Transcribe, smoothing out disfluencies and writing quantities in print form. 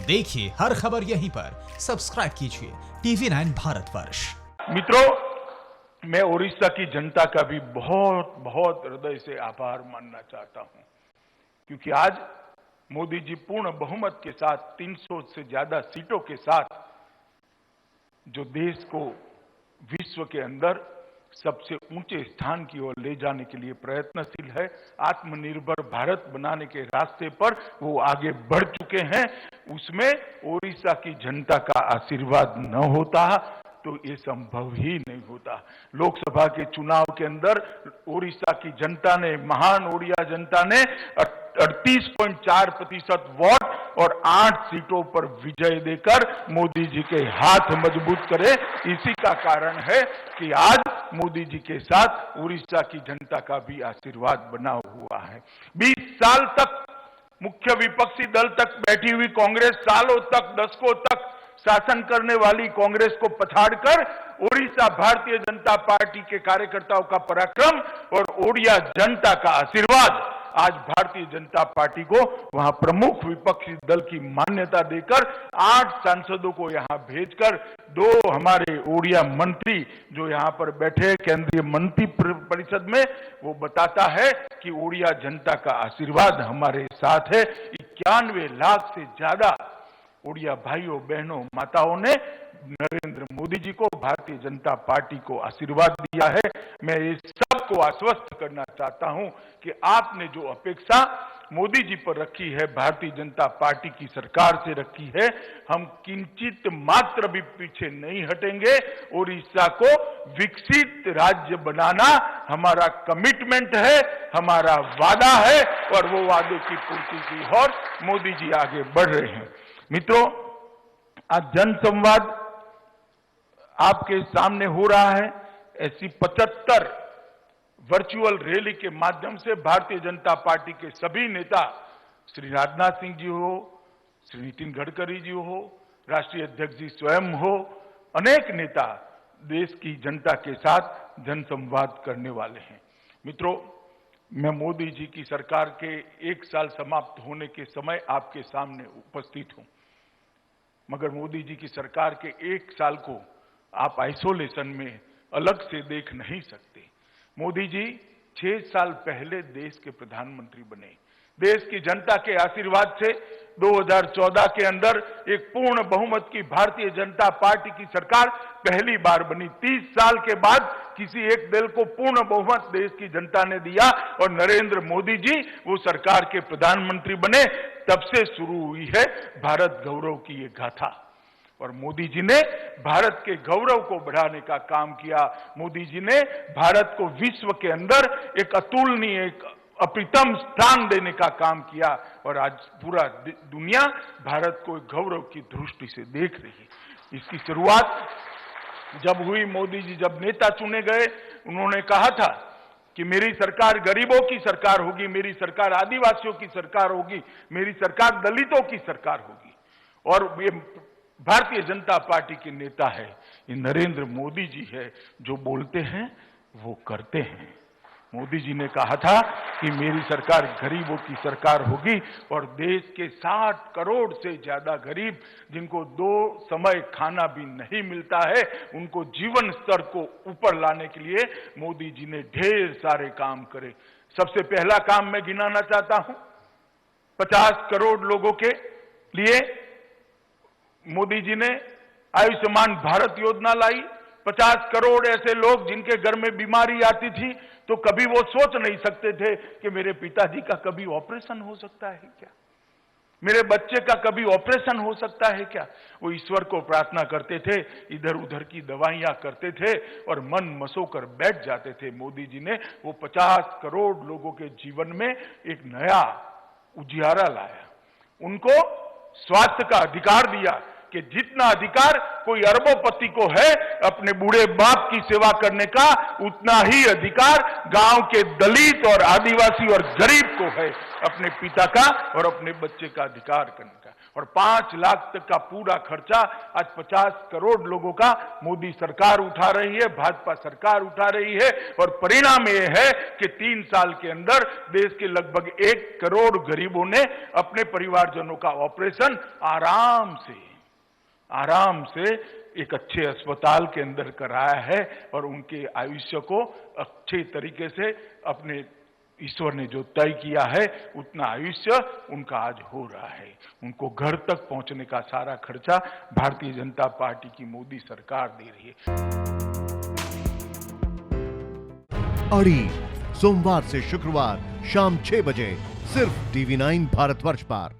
देखिए हर खबर यहीं पर, सब्सक्राइब कीजिए TV9 भारतवर्ष। मित्रों, मैं ओडिशा की जनता का भी बहुत बहुत हृदय से आभार मानना चाहता हूं, क्योंकि आज मोदी जी पूर्ण बहुमत के साथ 300 से ज्यादा सीटों के साथ जो देश को विश्व के अंदर सबसे ऊंचे स्थान की ओर ले जाने के लिए प्रयत्नशील है, आत्मनिर्भर भारत बनाने के रास्ते पर वो आगे बढ़ चुके हैं। उसमें ओडिशा की जनता का आशीर्वाद न होता तो ये संभव ही नहीं होता। लोकसभा के चुनाव के अंदर ओडिशा की जनता ने, महान ओडिया जनता ने 38.4% वोट और 8 सीटों पर विजय देकर मोदी जी के हाथ मजबूत करे। इसी का कारण है कि आज मोदी जी के साथ ओडिशा की जनता का भी आशीर्वाद बना हुआ है। 20 साल तक मुख्य विपक्षी दल तक बैठी हुई कांग्रेस, सालों तक, दशकों तक शासन करने वाली कांग्रेस को पछाड़कर ओडिशा भारतीय जनता पार्टी के कार्यकर्ताओं का पराक्रम और ओडिया जनता का आशीर्वाद आज भारतीय जनता पार्टी को वहां प्रमुख विपक्षी दल की मान्यता देकर 8 सांसदों को यहां भेजकर 2 हमारे ओडिया मंत्री जो यहां पर बैठे केंद्रीय मंत्री परिषद में, वो बताता है कि ओडिया जनता का आशीर्वाद हमारे साथ है। 91 लाख से ज्यादा ओडिया भाइयों, बहनों, माताओं ने नरेंद्र मोदी जी को, भारतीय जनता पार्टी को आशीर्वाद दिया है। मैं इस सबको आश्वस्त करना चाहता हूं कि आपने जो अपेक्षा मोदी जी पर रखी है, भारतीय जनता पार्टी की सरकार से रखी है, हम किंचित मात्र भी पीछे नहीं हटेंगे। ओडिशा को विकसित राज्य बनाना हमारा कमिटमेंट है, हमारा वादा है और वो वादे की पूर्ति की ओर मोदी जी आगे बढ़ रहे हैं। मित्रों, आज जनसंवाद आपके सामने हो रहा है। ऐसी 75 वर्चुअल रैली के माध्यम से भारतीय जनता पार्टी के सभी नेता, श्री राजनाथ सिंह जी हो, श्री नितिन गडकरी जी हो, राष्ट्रीय अध्यक्ष जी स्वयं हो, अनेक नेता देश की जनता के साथ जनसंवाद करने वाले हैं। मित्रों, मैं मोदी जी की सरकार के 1 साल समाप्त होने के समय आपके सामने उपस्थित हूं, मगर मोदी जी की सरकार के 1 साल को आप आइसोलेशन में अलग से देख नहीं सकते। मोदी जी 6 साल पहले देश के प्रधानमंत्री बने। देश की जनता के आशीर्वाद से 2014 के अंदर एक पूर्ण बहुमत की भारतीय जनता पार्टी की सरकार पहली बार बनी। 30 साल के बाद किसी एक दल को पूर्ण बहुमत देश की जनता ने दिया और नरेंद्र मोदी जी वो सरकार के प्रधानमंत्री बने। तब से शुरू हुई है भारत गौरव की ये गाथा और मोदी जी ने भारत के गौरव को बढ़ाने का काम किया। मोदी जी ने भारत को विश्व के अंदर एक अतुलनीय, एक अप्रतिम स्थान देने का काम किया और आज पूरा दुनिया भारत को गौरव की दृष्टि से देख रही है। इसकी शुरुआत जब हुई, मोदी जी जब नेता चुने गए, उन्होंने कहा था कि मेरी सरकार गरीबों की सरकार होगी, मेरी सरकार आदिवासियों की सरकार होगी, मेरी सरकार दलितों की सरकार होगी। और ये भारतीय जनता पार्टी के नेता है, ये नरेंद्र मोदी जी है, जो बोलते हैं वो करते हैं। मोदी जी ने कहा था कि मेरी सरकार गरीबों की सरकार होगी और देश के 60 करोड़ से ज्यादा गरीब जिनको 2 समय खाना भी नहीं मिलता है, उनको जीवन स्तर को ऊपर लाने के लिए मोदी जी ने ढेर सारे काम करे। सबसे पहला काम मैं गिनाना चाहता हूं, 50 करोड़ लोगों के लिए मोदी जी ने आयुष्मान भारत योजना लाई। 50 करोड़ ऐसे लोग जिनके घर में बीमारी आती थी तो कभी वो सोच नहीं सकते थे कि मेरे पिताजी का कभी ऑपरेशन हो सकता है क्या, मेरे बच्चे का कभी ऑपरेशन हो सकता है क्या। वो ईश्वर को प्रार्थना करते थे, इधर उधर की दवाइयां करते थे और मन मसोकर बैठ जाते थे। मोदी जी ने वो 50 करोड़ लोगों के जीवन में एक नया उजियारा लाया। उनको स्वास्थ्य का अधिकार दिया कि जितना अधिकार कोई अरबोपति को है अपने बूढ़े बाप की सेवा करने का, उतना ही अधिकार गांव के दलित और आदिवासी और गरीब को है अपने पिता का और अपने बच्चे का अधिकार करने का। और 5 लाख तक का पूरा खर्चा आज 50 करोड़ लोगों का मोदी सरकार उठा रही है, भाजपा सरकार उठा रही है। और परिणाम यह है कि 3 साल के अंदर देश के लगभग 1 करोड़ गरीबों ने अपने परिवारजनों का ऑपरेशन आराम से एक अच्छे अस्पताल के अंदर कराया है और उनके आयुष्य को अच्छे तरीके से अपने ईश्वर ने जो तय किया है उतना आयुष्य उनका आज हो रहा है। उनको घर तक पहुंचने का सारा खर्चा भारतीय जनता पार्टी की मोदी सरकार दे रही है। अड़ी सोमवार से शुक्रवार शाम 6 बजे सिर्फ TV9 भारतवर्ष पर।